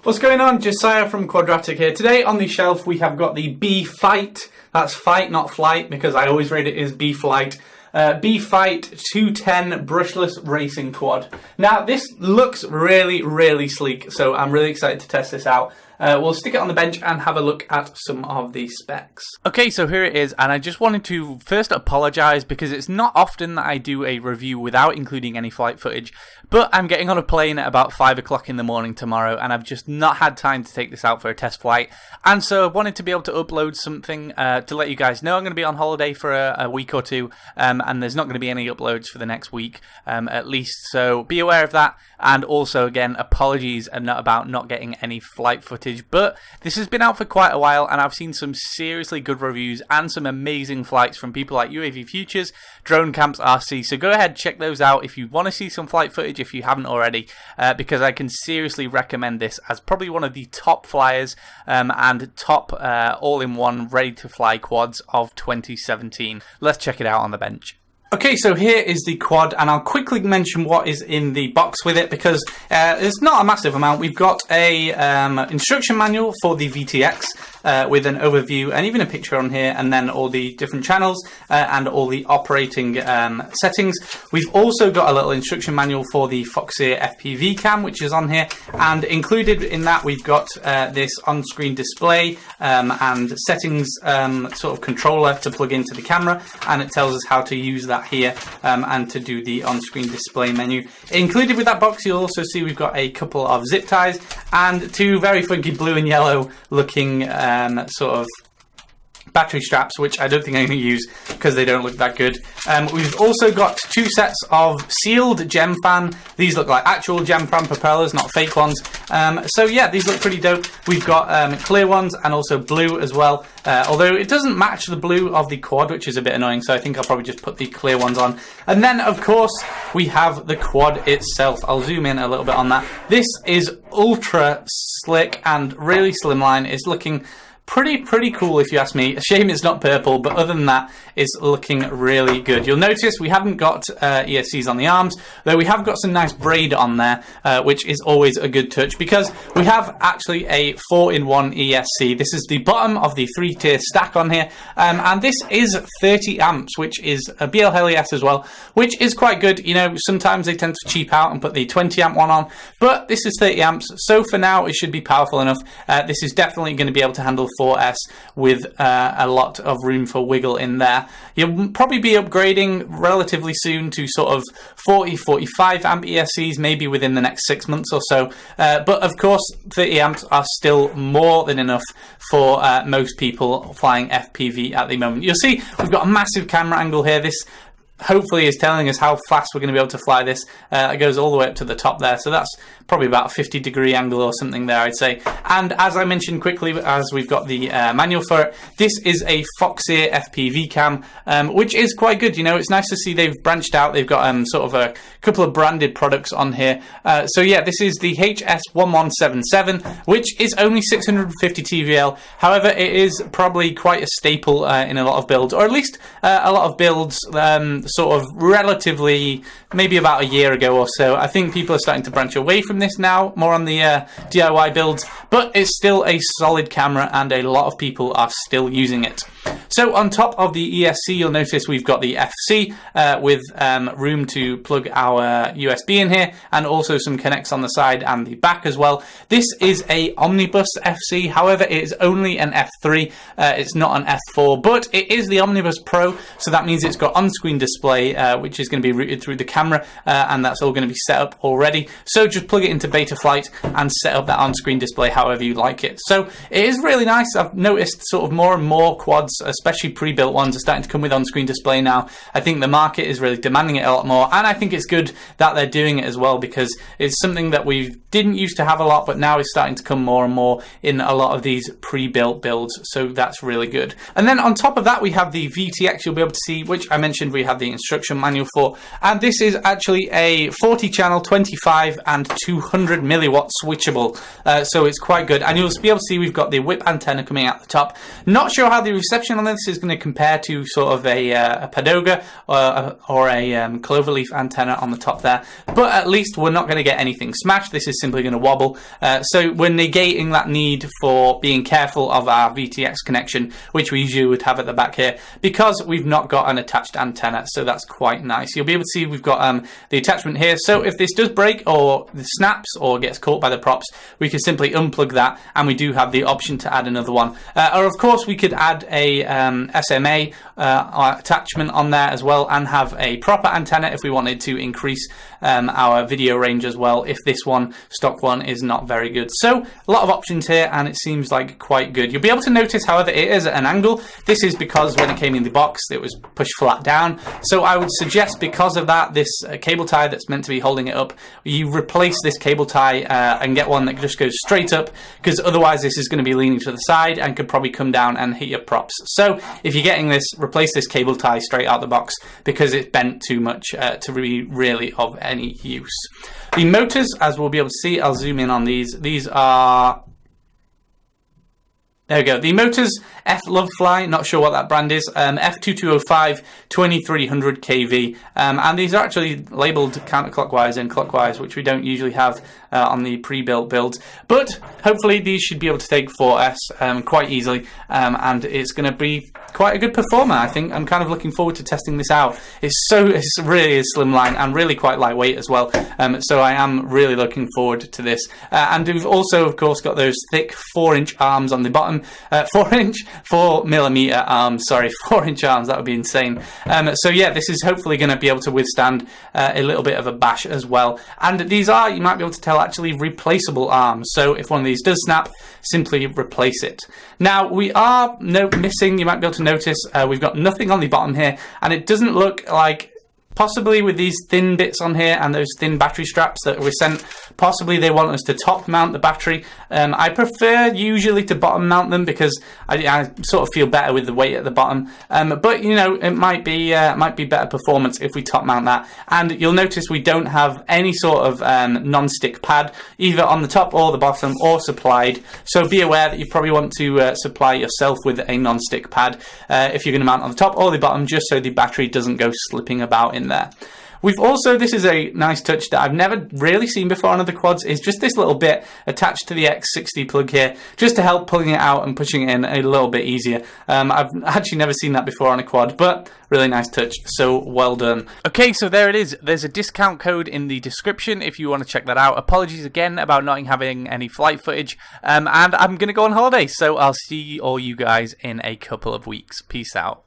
What's going on? Josiah from Quadratic here. Today on the shelf we have got the BFight. That's fight, not flight, because I always rate it as BFlight. BFight 210 brushless racing quad. Now this looks really sleek, so I'm really excited to test this out. We'll stick it on the bench and have a look at some of the specs. Okay, so here it is, and I just wanted to first apologise because it's not often that I do a review without including any flight footage, but I'm getting on a plane at about 5 o'clock in the morning tomorrow, and I've just not had time to take this out for a test flight, and so I wanted to be able to upload something to let you guys know I'm going to be on holiday for a week or two, and there's not going to be any uploads for the next week, at least, so be aware of that, and also, again, apologies about not getting any flight footage. But this has been out for quite a while, and I've seen some seriously good reviews and some amazing flights from people like UAV Futures, Drone Camps RC, so go ahead, check those out if you want to see some flight footage if you haven't already, because I can seriously recommend this as probably one of the top flyers and top all-in-one ready-to-fly quads of 2017. Let's check it out on the bench. Okay, so here is the quad, and I'll quickly mention what is in the box with it because it's not a massive amount. We've got a instruction manual for the VTX with an overview and even a picture on here, and then all the different channels and all the operating settings. We've also got a little instruction manual for the Foxeer FPV cam, which is on here, and included in that we've got this on-screen display and settings sort of controller to plug into the camera, and it tells us how to use that here and to do the on-screen display menu. Included with that box, you'll also see we've got a couple of zip ties and two very funky blue and yellow looking sort of battery straps, which I don't think I'm going to use because they don't look that good. We've also got two sets of sealed gem fan. These look like actual gem fan propellers, not fake ones. So yeah, these look pretty dope. We've got clear ones and also blue as well, although it doesn't match the blue of the quad, which is a bit annoying, so I think I'll probably just put the clear ones on. And then of course we have the quad itself. I'll zoom in a little bit on that. This is ultra slick and really slimline. It's looking pretty cool if you ask me. A shame it's not purple, but other than that, it's looking really good. You'll notice we haven't got ESCs on the arms, though we have got some nice braid on there, which is always a good touch because we have actually a 4-in-1 ESC. This is the bottom of the 3-tier stack on here, and this is 30 amps, which is a BL Heli S as well, which is quite good. You know, sometimes they tend to cheap out and put the 20 amp one on, but this is 30 amps, so for now it should be powerful enough. This is definitely going to be able to handle 4S with a lot of room for wiggle in there. You'll probably be upgrading relatively soon to sort of 40-45 amp ESCs, maybe within the next 6 months or so, but of course 30 amps are still more than enough for most people flying FPV at the moment. You'll see we've got a massive camera angle here. This hopefully is telling us how fast we're going to be able to fly this. It goes all the way up to the top there, so that's probably about a 50-degree angle or something there, I'd say. And as I mentioned quickly, as we've got the manual for it, this is a Foxeer FPV cam, which is quite good. You know, it's nice to see they've branched out. They've got sort of a couple of branded products on here. So yeah, this is the HS1177, which is only 650 TVL. However, it is probably quite a staple in a lot of builds, or at least a lot of builds sort of relatively, maybe about a year ago or so. I think people are starting to branch away from this now, more on the DIY builds, but it's still a solid camera and a lot of people are still using it. So on top of the ESC, you'll notice we've got the FC with room to plug our USB in here, and also some connects on the side and the back as well. This is a Omnibus FC, however it is only an F3, it's not an F4, but it is the Omnibus Pro, so that means it's got on-screen display, which is going to be routed through the camera, and that's all going to be set up already. So just plug it into BetaFlight and set up that on-screen display however you like it. So it is really nice. I've noticed sort of more and more quads, especially pre-built ones, are starting to come with on-screen display now. I think the market is really demanding it a lot more, and I think it's good that they're doing it as well because it's something that we didn't used to have a lot, but now it's starting to come more and more in a lot of these pre-built builds, so that's really good. And then on top of that we have the VTX, you'll be able to see, which I mentioned we have the instruction manual for, and this is actually a 40 channel, 25 and 200 milliwatt switchable, so it's quite good, and you'll be able to see we've got the whip antenna coming out the top. Not sure how the reception on this is going to compare to sort of a Padoga or a cloverleaf antenna on the top there, but at least we're not going to get anything smashed. This is simply going to wobble, so we're negating that need for being careful of our VTX connection, which we usually would have at the back here, because we've not got an attached antenna. So that's quite nice. You'll be able to see we've got the attachment here, so if this does break or snaps or gets caught by the props, we can simply unplug that, and we do have the option to add another one. Or of course we could add a SMA attachment on there as well, and have a proper antenna if we wanted to increase our video range as well, if this stock one is not very good. So a lot of options here, and it seems like quite good. You'll be able to notice, however, it is at an angle. This is because when it came in the box it was pushed flat down, so I would suggest, because of that, this cable tie that's meant to be holding it up, you replace this cable tie and get one that just goes straight up, because otherwise this is going to be leaning to the side and could probably come down and hit your props. So if you're getting this, replace this cable tie straight out the box, because it's bent too much to be really of any use. The motors, as we'll be able to see, I'll zoom in on these are, there we go. The motors, F Lovefly, not sure what that brand is, F2205 2300 kV, and these are actually labelled counterclockwise and clockwise, which we don't usually have on the pre-built builds, but hopefully these should be able to take 4S quite easily, and it's going to be quite a good performer. I think I'm kind of looking forward to testing this out. It's really a slimline and really quite lightweight as well, so I am really looking forward to this. And we've also, of course, got those thick 4-inch arms on the bottom, 4mm arms, sorry, 4-inch arms, that would be insane. So yeah, this is hopefully going to be able to withstand a little bit of a bash as well. And these are, you might be able to tell, actually replaceable arms, so if one of these does snap, simply replace it. Now we are missing, you might be able to notice, we've got nothing on the bottom here, and it doesn't look like, possibly with these thin bits on here and those thin battery straps that were sent, possibly they want us to top mount the battery. I prefer usually to bottom mount them, because I sort of feel better with the weight at the bottom, but you know, it might be better performance if we top mount that. And you'll notice we don't have any sort of non-stick pad either on the top or the bottom, or supplied, so be aware that you probably want to supply yourself with a non-stick pad if you're going to mount on the top or the bottom, just so the battery doesn't go slipping about in there. We've also, this is a nice touch that I've never really seen before on other quads, is just this little bit attached to the X60 plug here, just to help pulling it out and pushing it in a little bit easier. I've actually never seen that before on a quad, but really nice touch, so well done. Okay, so there it is. There's a discount code in the description if you want to check that out. Apologies again about not having any flight footage, and I'm going to go on holiday, so I'll see all you guys in a couple of weeks. Peace out.